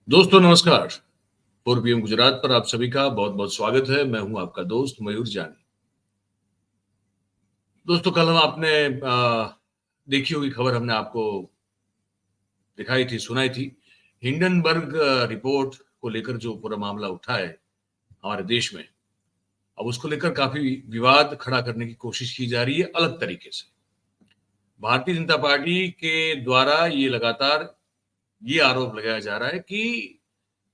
दोस्तों नमस्कार। 4 PM गुजरात पर आप सभी का बहुत-बहुत स्वागत है। मैं हूं आपका दोस्त मयूर जानी। दोस्तों कल हम आपने देखी होगी खबर हमने आपको दिखाई थी, सुनाई थी। हिंडनबर्ग रिपोर्ट को लेकर जो पूरा मामला उठा है हमारे देश में, अब उसको लेकर काफ़ी विवाद खड़ा करने की कोशिश की जा रही है अलग तरीके से। भारतीय जनता पार्टी के द्वारा ये लगातार ये आरोप लगाया जा रहा है कि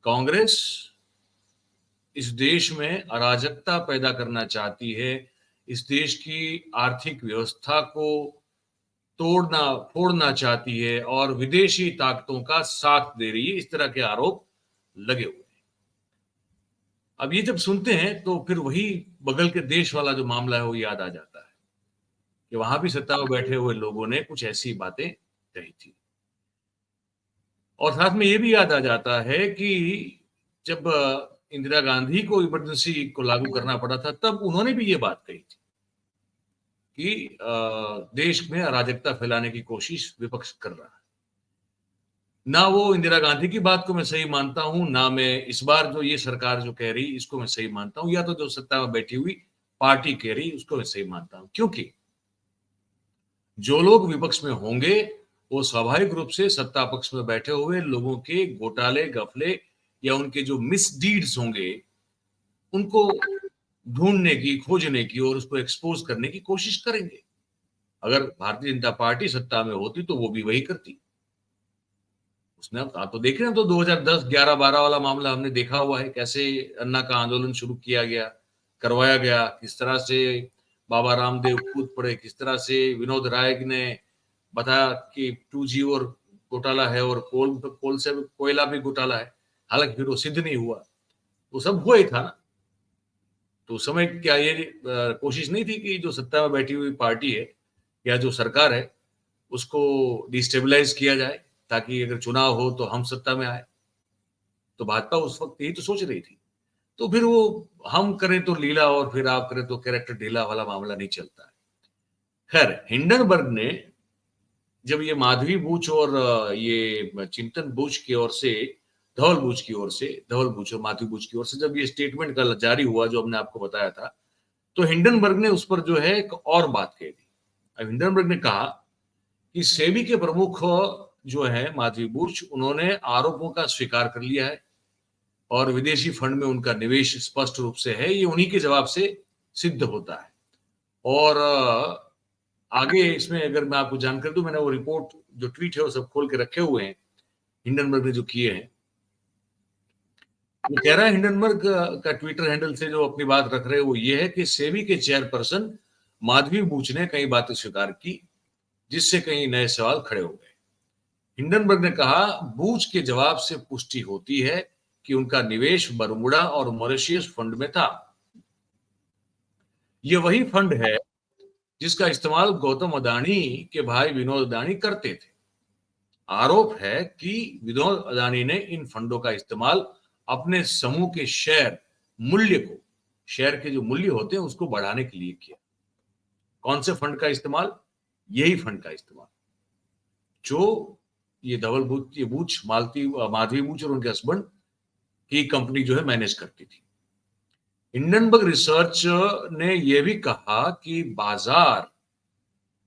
कांग्रेस इस देश में अराजकता पैदा करना चाहती है, इस देश की आर्थिक व्यवस्था को तोड़ना फोड़ना चाहती है और विदेशी ताकतों का साथ दे रही है, इस तरह के आरोप लगे हुए हैं। अब ये जब सुनते हैं तो फिर वही बगल के देश वाला जो मामला है वो याद आ जाता है कि वहां भी सत्ता में बैठे हुए लोगों ने कुछ ऐसी बातें कही थी। और साथ में ये भी याद आ जाता है कि जब इंदिरा गांधी को इमरजेंसी को लागू करना पड़ा था तब उन्होंने भी ये बात कही थी कि देश में अराजकता फैलाने की कोशिश विपक्ष कर रहा है। ना वो इंदिरा गांधी की बात को मैं सही मानता हूं, ना मैं इस बार जो ये सरकार जो कह रही इसको मैं सही मानता हूं, या तो जो सत्ता में बैठी हुई पार्टी कह रही उसको मैं सही मानता हूं। क्योंकि जो लोग विपक्ष में होंगे वो स्वाभाविक रूप से सत्ता पक्ष में बैठे हुए लोगों के घोटाले गफले या उनके जो मिसडीड्स होंगे उनको ढूंढने की, खोजने की और उसको एक्सपोज करने की कोशिश करेंगे। अगर भारतीय जनता पार्टी सत्ता में होती तो वो भी वही करती। उसने आप तो देख रहे हैं, तो 2010, 11, 12 वाला मामला हमने देखा हुआ है, कैसे अन्ना का आंदोलन शुरू किया गया, करवाया गया, किस तरह से बाबा रामदेव कूद पड़े, किस तरह से विनोद राय ने बताया कि 2G और घोटाला है और कोल से कोयला भी घोटाला है। हालांकि फिर वो सिद्ध नहीं हुआ, वो सब हुआ ही था ना। तो उस समय क्या ये कोशिश नहीं थी कि जो सत्ता में बैठी हुई पार्टी है या जो सरकार है उसको डिस्टेबलाइज किया जाए, ताकि अगर चुनाव हो तो हम सत्ता में आए। तो भाजपा उस वक्त यही तो सोच रही थी। तो फिर वो हम करें तो लीला और फिर आप करें तो कैरेक्टर ढीला वाला मामला नहीं चलता है। खैर, हिंडनबर्ग ने जब ये माधवी बूच और ये चिंतन बूच की ओर से, धवल बूच और माधवी बूच की ओर से जब ये स्टेटमेंट कल जारी हुआ जो हमने आपको बताया था, तो हिंडनबर्ग ने उस पर जो है एक और बात कह दी। अब हिंडनबर्ग ने कहा कि सेबी के प्रमुख जो है माधवी बुश, उन्होंने आरोपों का स्वीकार कर लिया है और विदेशी फंड में उनका निवेश स्पष्ट रूप से है, ये उन्हीं के जवाब से सिद्ध होता है। और आगे इसमें अगर मैं आपको जानकारी दूं, मैंने वो रिपोर्ट जो ट्वीट है वो सब खोल के रखे हुए हैं हिंडनबर्ग ने जो किए हैं। वो कह रहा है हिंडनबर्ग का ट्विटर हैंडल से जो अपनी बात रख रहे हैं वो ये है कि सेबी के चेयरपर्सन माधवी बूच ने कई बातें स्वीकार की, जिससे कई नए सवाल खड़े हो गए। हिंडनबर्ग ने कहा, बूच के जवाब से पुष्टि होती है कि उनका निवेश बरमूडा और मॉरिशस फंड में था। ये वही फंड है जिसका इस्तेमाल गौतम अदानी के भाई विनोद अदानी करते थे। आरोप है कि विनोद अदानी ने इन फंडों का इस्तेमाल अपने समूह के शेयर के जो मूल्य होते हैं उसको बढ़ाने के लिए किया। कौन से फंड का इस्तेमाल? यही फंड का इस्तेमाल जो ये माधवी बूच और उनके हस्बैंड की कंपनी जो है मैनेज करती थी। हिंडनबर्ग रिसर्च ने यह भी कहा कि बाजार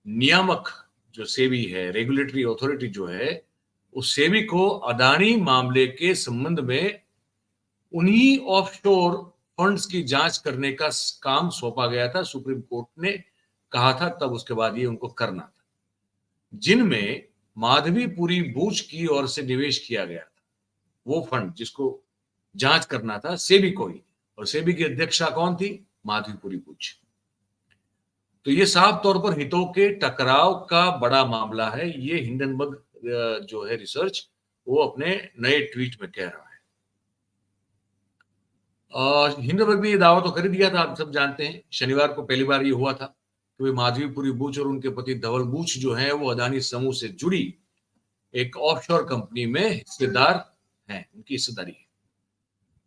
नियामक जो सेबी है, रेगुलेटरी अथॉरिटी जो है, उस सेबी को अदानी मामले के संबंध में उन्हीं ऑफशोर फंड्स की जांच करने का काम सौंपा गया था। सुप्रीम कोर्ट ने कहा था, तब उसके बाद ये उनको करना था, जिनमें माधवीपुरी बूच की ओर से निवेश किया गया था। वो फंड जिसको जांच करना था सेबी को ही, और सेबी की अध्यक्षा कौन थी? माधवीपुरी बूच। तो ये साफ तौर पर हितों के टकराव का बड़ा मामला है। ये हिंडनबर्ग जो है रिसर्च, वो अपने नए ट्वीट में कह रहा है। हिंडनबर्ग ने ये दावा तो कर दिया था, आप सब जानते हैं। शनिवार को पहली बार ये हुआ था कि वे माधवीपुरी बूच और उनके पति धवल बूच जो है वो अदानी समूह से जुड़ी एक ऑफशोर कंपनी में हिस्सेदार हैं, उनकी हिस्सेदारी है।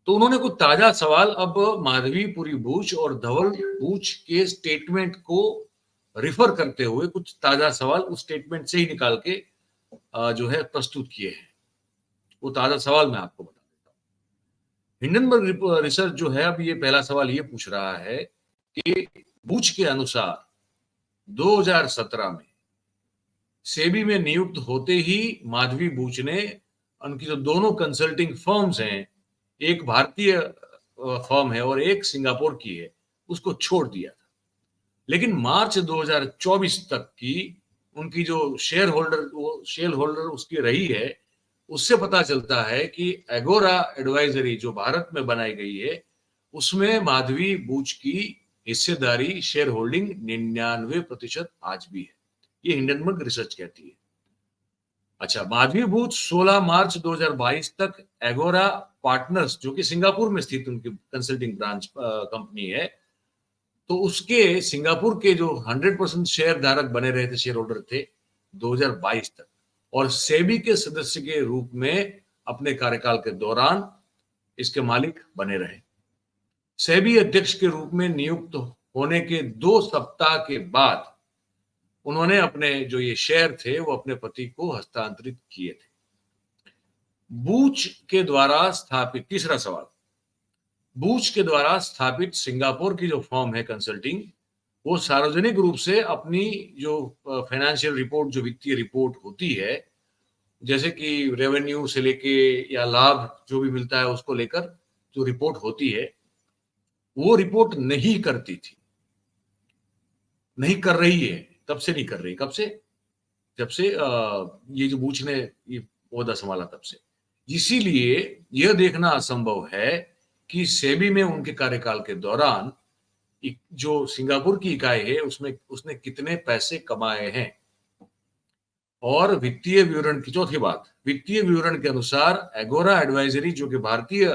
तो उन्होंने कुछ ताजा सवाल अब माधवीपुरी बूच और धवल बूच के स्टेटमेंट को रिफर करते हुए कुछ ताजा सवाल उस स्टेटमेंट से ही निकाल के जो है प्रस्तुत किए हैं। वो ताजा सवाल मैं आपको बता देता हूँ। हिंडनबर्ग रिसर्च जो है, अब ये पहला सवाल ये पूछ रहा है कि बूच के अनुसार 2017 में सेबी में नियुक्त होते ही माधवी बूच ने उनकी जो दोनों कंसल्टिंग फर्म्स हैं, एक भारतीय फर्म है और एक सिंगापुर की है, उसको छोड़ दिया था। लेकिन मार्च 2024 तक की उनकी जो शेयर होल्डर उसकी रही है, उससे पता चलता है कि एगोरा एडवाइजरी जो भारत में बनाई गई है, उसमें माधवी बूच की हिस्सेदारी शेयर होल्डिंग 99% आज भी है। ये हिंडनबर्ग रिसर्च कहती है। अच्छा, माधवी बूच 16 मार्च 2022 तक एगोरा पार्टनर्स, जो कि सिंगापुर में स्थित उनकी कंसल्टिंग ब्रांच कंपनी है, तो उसके सिंगापुर के जो 100% शेयर धारक बने रहे थे, शेयर होल्डर थे 2022 तक, और सेबी के सदस्य के रूप में अपने कार्यकाल के दौरान इसके मालिक बने रहे। सेबी अध्यक्ष के रूप में नियुक्त होने के 2 सप्ताह के बाद उन्होंने अपने जो ये शेयर थे वो अपने पति को हस्तांतरित किए थे। बूच के द्वारा स्थापित, तीसरा सवाल, बूच के द्वारा स्थापित सिंगापुर की जो फर्म है कंसल्टिंग, वो सार्वजनिक रूप से अपनी जो फाइनेंशियल रिपोर्ट, जो वित्तीय रिपोर्ट होती है, जैसे कि रेवेन्यू से लेके या लाभ जो भी मिलता है उसको लेकर जो रिपोर्ट होती है, वो रिपोर्ट नहीं करती थी, नहीं कर रही है, तब से नहीं कर रही। कब से? जब से ये जो बूच ने ये ओहदा संभाला तब से। इसीलिए यह देखना असंभव है कि सेबी में उनके कार्यकाल के दौरान जो सिंगापुर की इकाई है उसमें उसने कितने पैसे कमाए हैं। और वित्तीय विवरण की चौथी बात, वित्तीय विवरण के अनुसार एगोरा एडवाइजरी, जो कि भारतीय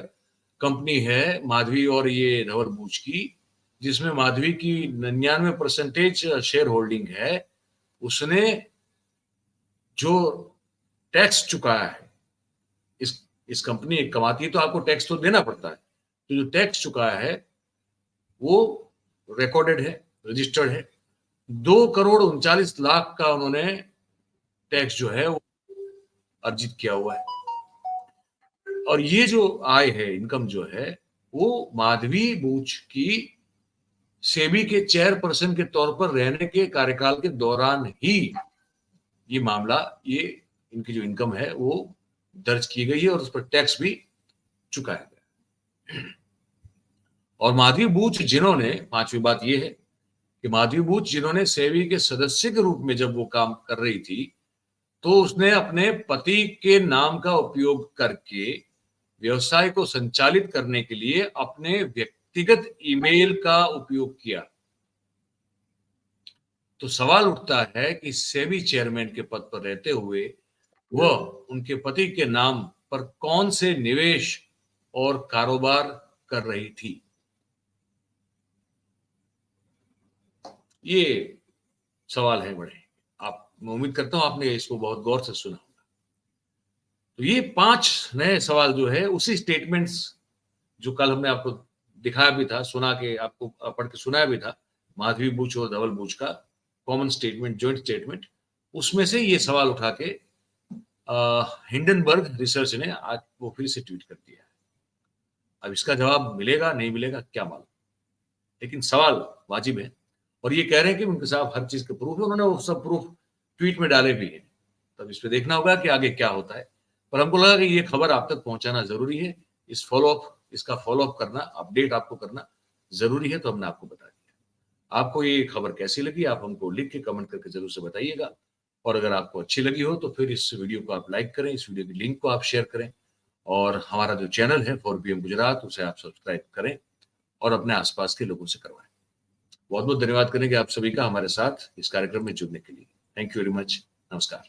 कंपनी है माधवी और ये धवल बूच की, जिसमें माधवी की 99% शेयर होल्डिंग है, उसने जो टैक्स चुकाया है, इस कंपनी कमाती है तो आपको टैक्स तो देना पड़ता है, तो जो टैक्स चुकाया है वो रिकॉर्डेड है, रजिस्टर्ड है। 2,39,00,000 का उन्होंने टैक्स जो है वो अर्जित किया हुआ है। और ये जो आय है, इनकम जो है, वो माधवी बूच की सेबी के चेयरपर्सन के तौर पर रहने के कार्यकाल के दौरान ही ये मामला, ये इनकी जो इनकम है वो दर्ज की गई है और उस पर टैक्स भी चुकाया गया। और माधवी बूच जिन्होंने, पांचवी बात ये है कि माधवी बूच जिन्होंने सेबी के सदस्य के रूप में जब वो काम कर रही थी, तो उसने अपने पति के नाम का उपयोग करके व्यवसाय को संचालित करने के लिए अपने व्यक्तिगत ईमेल का उपयोग किया। तो सवाल उठता है कि सेबी चेयरमैन के पद पर रहते हुए वह उनके पति के नाम पर कौन से निवेश और कारोबार कर रही थी। ये सवाल है बड़े। मैं उम्मीद करता हूं आपने इसको बहुत गौर से सुना होगा। तो ये 5 नए सवाल जो है उसी स्टेटमेंट्स जो कल हमने आपको दिखाया भी था, सुना के आपको पढ़ के सुनाया भी था, माधवी बूच और धवल बूच का कॉमन स्टेटमेंट, जॉइंट स्टेटमेंट, उसमें से ये सवाल उठा के हिंडनबर्ग रिसर्च ने आज वो फिर से ट्वीट कर दिया है। अब इसका जवाब मिलेगा नहीं मिलेगा क्या मालूम, लेकिन सवाल वाजिब है। और ये कह रहे हैं कि उनके साथ हर चीज के प्रूफ है, उन्होंने वो सब प्रूफ ट्वीट में डाले भी हैं। तब इस पे देखना होगा कि आगे क्या होता है। पर हमको लगा कि ये खबर आप तक पहुंचाना जरूरी है, इसका फॉलोअप करना, अपडेट आपको करना जरूरी है, तो हमने आपको बता दिया। आपको ये खबर कैसी लगी आप हमको लिख के कमेंट करके जरूर से बताइएगा। और अगर आपको अच्छी लगी हो तो फिर इस वीडियो को आप लाइक करें, इस वीडियो की लिंक को आप शेयर करें, और हमारा जो चैनल है 4PM गुजरात, उसे आप सब्सक्राइब करें और अपने आसपास के लोगों से करवाएं। बहुत बहुत धन्यवाद करेंगे आप सभी का हमारे साथ इस कार्यक्रम में जुड़ने के लिए। Thank you very much. नमस्कार।